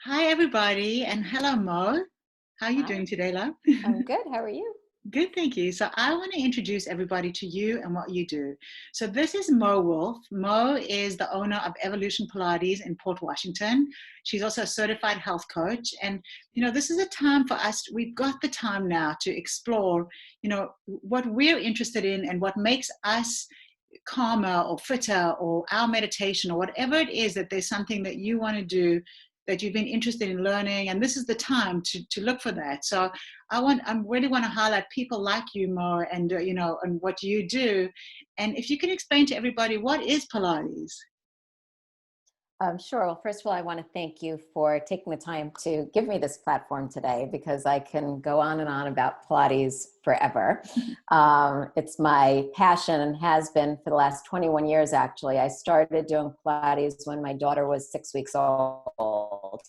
Hi, everybody, and hello, Mo. How are you Hi, doing today, love? I'm good. How are you? Good, thank you. So I want to introduce everybody to you and what you do. So this is Mo Wolf. Mo is the owner of Evolution Pilates in Port Washington. She's also a certified health coach. And, this is a time for us. We've got the time now to explore, what we're interested in and what makes us calmer or fitter or our meditation or whatever it is that there's something that you want to do that you've been interested in learning, and this is the time to look for that. So I really want to highlight people like you, Mo, and and what you do. And if you can explain to everybody, what is Pilates? Sure. Well, first of all, I want to thank you for taking the time to give me this platform today because I can go on and on about Pilates forever. It's my passion and has been for the last 21 years, actually. I started doing Pilates when my daughter was 6 weeks old.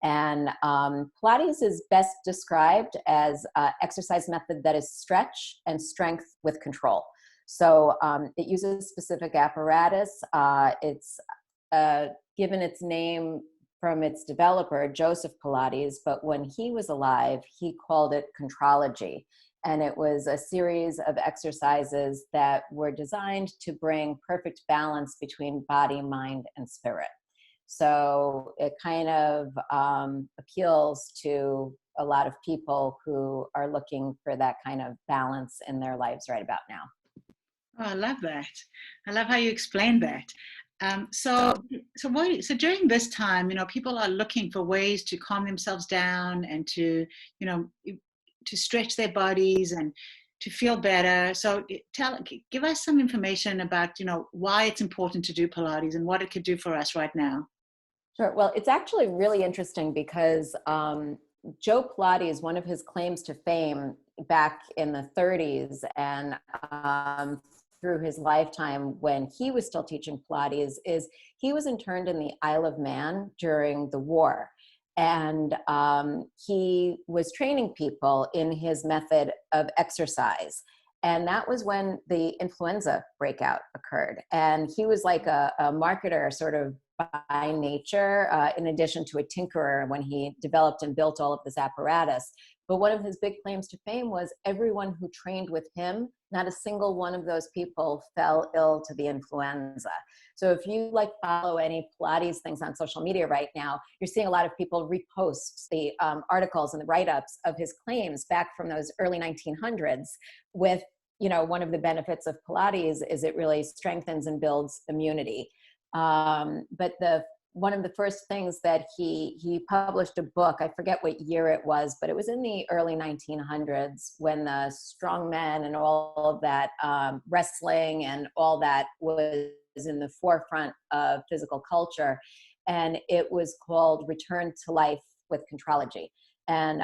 And Pilates is best described as an exercise method that is stretch and strength with control. So it uses specific apparatus. It's given its name from its developer, Joseph Pilates, but when he was alive, he called it Contrology. And it was a series of exercises that were designed to bring perfect balance between body, mind, and spirit. So it kind of appeals to a lot of people who are looking for that kind of balance in their lives right about now. Oh, I love that. I love how you explained that. So during this time, people are looking for ways to calm themselves down and you know, to stretch their bodies and to feel better. So give us some information about, why it's important to do Pilates and what it could do for us right now. Sure. Well, it's actually really interesting because Joe Pilates, one of his claims to fame back in the 30s and through his lifetime when he was still teaching Pilates, is he was interned in the Isle of Man during the war. And he was training people in his method of exercise. And that was when the influenza breakout occurred. And he was like a marketer, sort of by nature, in addition to a tinkerer when he developed and built all of this apparatus. But one of his big claims to fame was everyone who trained with him, not a single one of those people fell ill to the influenza. So if you follow any Pilates things on social media right now, you're seeing a lot of people repost the articles and the write-ups of his claims back from those early 1900s with, one of the benefits of Pilates is it really strengthens and builds immunity. But one of the first things that he published a book, I forget what year it was, but it was in the early 1900s when the strongmen and all of that wrestling and all that was in the forefront of physical culture. And it was called Return to Life with Contrology. And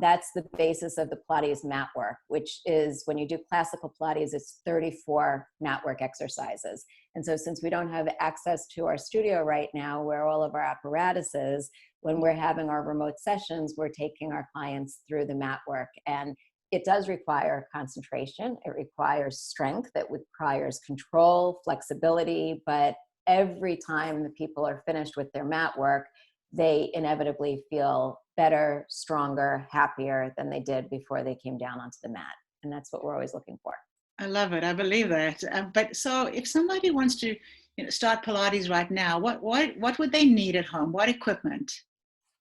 that's the basis of the Pilates mat work, which is when you do classical Pilates, it's 34 mat work exercises. And so since we don't have access to our studio right now where all of our apparatus is, when we're having our remote sessions, we're taking our clients through the mat work. And it does require concentration. It requires strength. It requires control, flexibility. But every time the people are finished with their mat work, they inevitably feel better, stronger, happier than they did before they came down onto the mat. And that's what we're always looking for. I love it. I believe that. But so if somebody wants to start Pilates right now, what would they need at home? What equipment?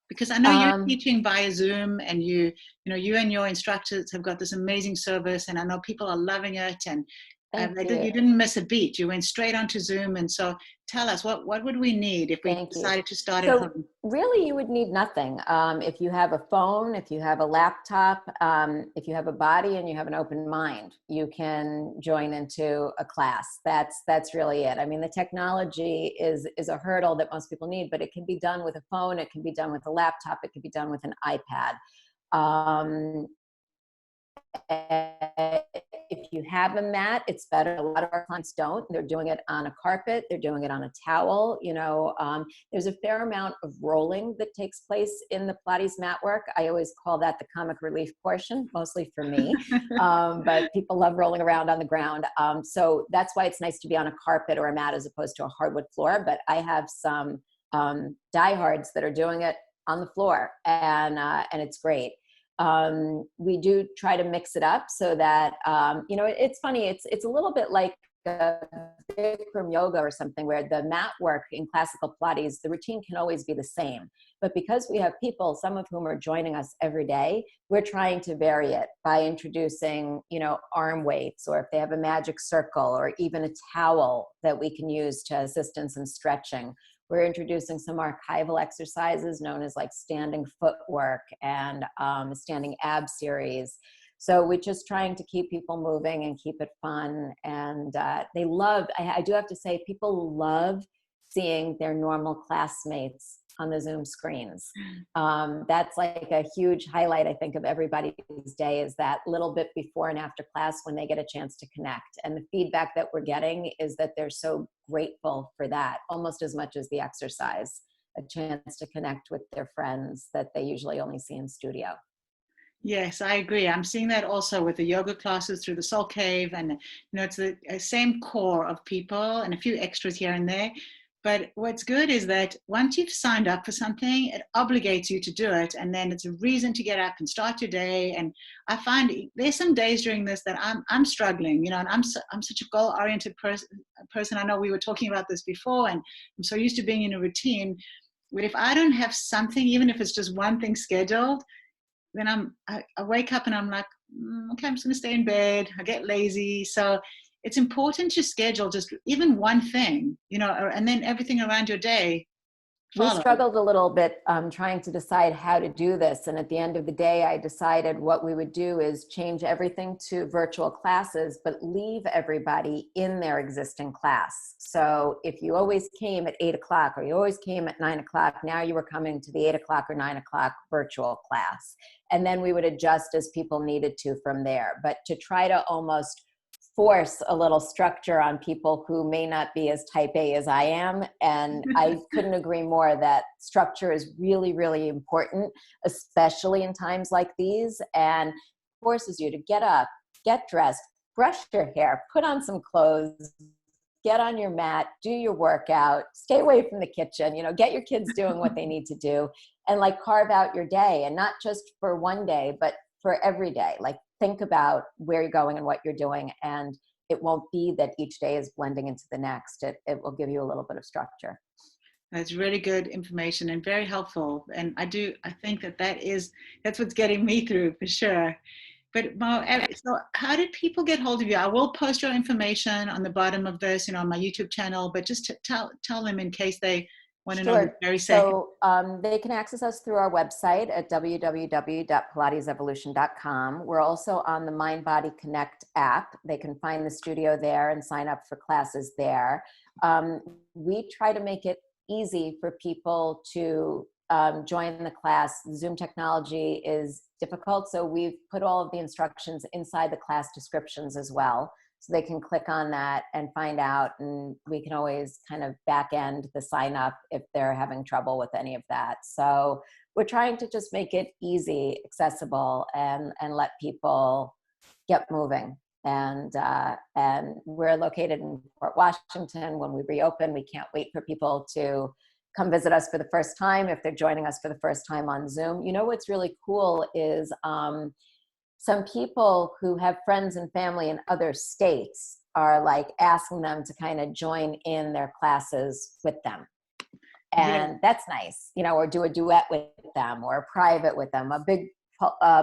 Because I know you're Um, teaching via Zoom, and you and your instructors have got this amazing service, and I know people are loving it. And Thank you you. didn't miss a beat. You went straight onto Zoom, and so tell us what would we need if we Thank you. decided to start at So home? really you would need nothing. If you have a phone, if you have a laptop, if you have a body and you have an open mind, you can join into a class. That's really it. I mean, the technology is a hurdle that most people need, but it can be done with a phone. It can be done with a laptop. It can be done with an iPad. Um, if you have a mat, it's better. A lot of our clients don't. They're doing it on a carpet. They're doing it on a towel. There's a fair amount of rolling that takes place in the Pilates mat work. I always call that the comic relief portion, mostly for me. But people love rolling around on the ground. So that's why it's nice to be on a carpet or a mat as opposed to a hardwood floor. But I have some diehards that are doing it on the floor, and it's great. We do try to mix it up so that, it's funny. It's a little bit like Bikram yoga or something, where the mat work in classical Pilates, the routine can always be the same. But because we have people, some of whom are joining us every day, we're trying to vary it by introducing, arm weights, or if they have a magic circle, or even a towel that we can use to assist in some stretching. We're introducing some archival exercises known as like standing footwork and standing ab series. So we're just trying to keep people moving and keep it fun. And they love, I do have to say, people love seeing their normal classmates on the Zoom screens. That's like a huge highlight, I think, of everybody's day, is that little bit before and after class when they get a chance to connect. And the feedback that we're getting is that they're so grateful for that, almost as much as the exercise, a chance to connect with their friends that they usually only see in studio. Yes, I agree. I'm seeing that also with the yoga classes through the Soul Cave, and it's the same core of people and a few extras here and there. But what's good is that once you've signed up for something, it obligates you to do it, and then it's a reason to get up and start your day. And I find there's some days during this that I'm struggling, and I'm such a goal-oriented person. I know we were talking about this before, and I'm so used to being in a routine. But if I don't have something, even if it's just one thing scheduled, then I wake up and I'm like, okay, I'm just going to stay in bed. I get lazy. So it's important to schedule just even one thing, and then everything around your day We follows. struggled a little bit trying to decide how to do this. And at the end of the day, I decided what we would do is change everything to virtual classes, but leave everybody in their existing class. So if you always came at 8 o'clock, or you always came at 9 o'clock, now you were coming to the 8 o'clock or 9 o'clock virtual class. And then we would adjust as people needed to from there. But to try to almost force a little structure on people who may not be as type A as I am. And I couldn't agree more that structure is really, really important, especially in times like these, and forces you to get up, get dressed, brush your hair, put on some clothes, get on your mat, do your workout, stay away from the kitchen, get your kids doing what they need to do, and like carve out your day, and not just for one day, but for every day. Like, think about where you're going and what you're doing, and it won't be that each day is blending into the next. It will give you a little bit of structure. That's really good information and very helpful. And I think that's what's getting me through for sure. But Mo, so how did people get hold of you? I will post your information on the bottom of this, on my YouTube channel, but just to tell them in case they want to know the very second. So they can access us through our website at www.pilatesevolution.com. We're also on the Mind Body Connect app. They can find the studio there and sign up for classes there. We try to make it easy for people to join the class. Zoom technology is difficult, so we've put all of the instructions inside the class descriptions as well. So they can click on that and find out, and we can always kind of back end the sign up if they're having trouble with any of that. So we're trying to just make it easy, accessible, and let people get moving. And we're located in Port Washington. When we reopen, we can't wait for people to come visit us for the first time if they're joining us for the first time on Zoom. What's really cool is some people who have friends and family in other states are like asking them to kind of join in their classes with them. And that's nice, or do a duet with them or a private with them. A big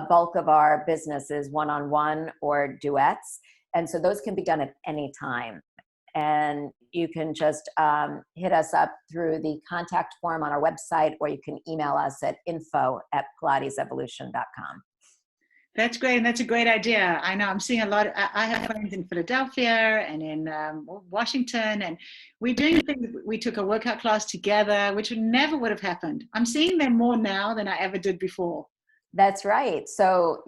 bulk of our business is one-on-one or duets. And so those can be done at any time. And you can just hit us up through the contact form on our website, or you can email us at info@pilatesevolution.com. That's great. And that's a great idea. I know I'm seeing a lot. I have friends in Philadelphia and in Washington, and we're doing things. We took a workout class together, which never would have happened. I'm seeing them more now than I ever did before. That's right. So,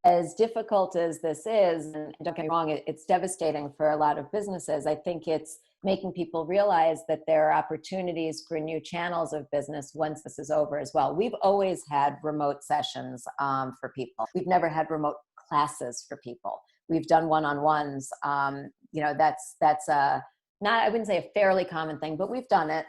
as difficult as this is, and don't get me wrong, it's devastating for a lot of businesses. I think it's making people realize that there are opportunities for new channels of business once this is over as well. We've always had remote sessions for people. We've never had remote classes for people. We've done one-on-ones. That's a not, I wouldn't say a fairly common thing, but we've done it.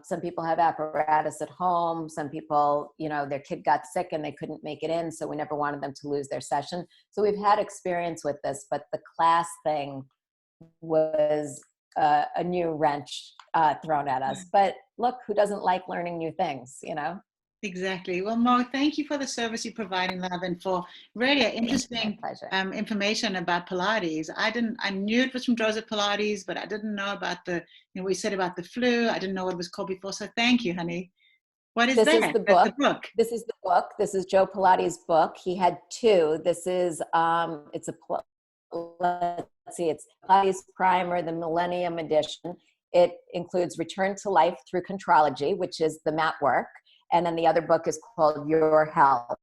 Some people have apparatus at home. Some people, you know, their kid got sick and they couldn't make it in, so we never wanted them to lose their session. So we've had experience with this, but the class thing was a new wrench thrown at us. But look, who doesn't like learning new things, you know? Exactly. Well, Mo, thank you for the service you're providing, love, and for really interesting pleasure. Information about Pilates. I knew it was from Joseph Pilates, but I didn't know about we said about the flu. I didn't know what it was called before. So thank you, honey. What is This that? is the That's book. the book. This is the book. This is Joe Pilates' book. He had two. This is, it's let's see, it's Pilates Primer, the Millennium Edition. It includes Return to Life Through Contrology, which is the mat work. And then the other book is called Your Health.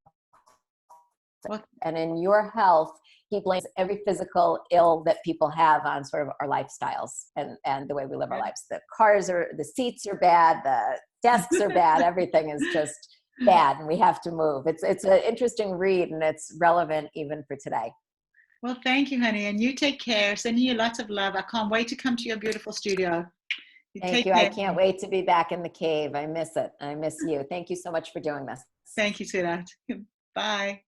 What? And in Your Health, he blames every physical ill that people have on sort of our lifestyles and the way we live our lives. The seats are bad, the desks are bad, everything is just bad, and we have to move. It's an interesting read, and it's relevant even for today. Well, thank you, honey. And you take care. Sending you lots of love. I can't wait to come to your beautiful studio. Thank you. I can't wait to be back in the cave. I miss it. I miss you. Thank you so much for doing this. Thank you, sweetheart. Bye.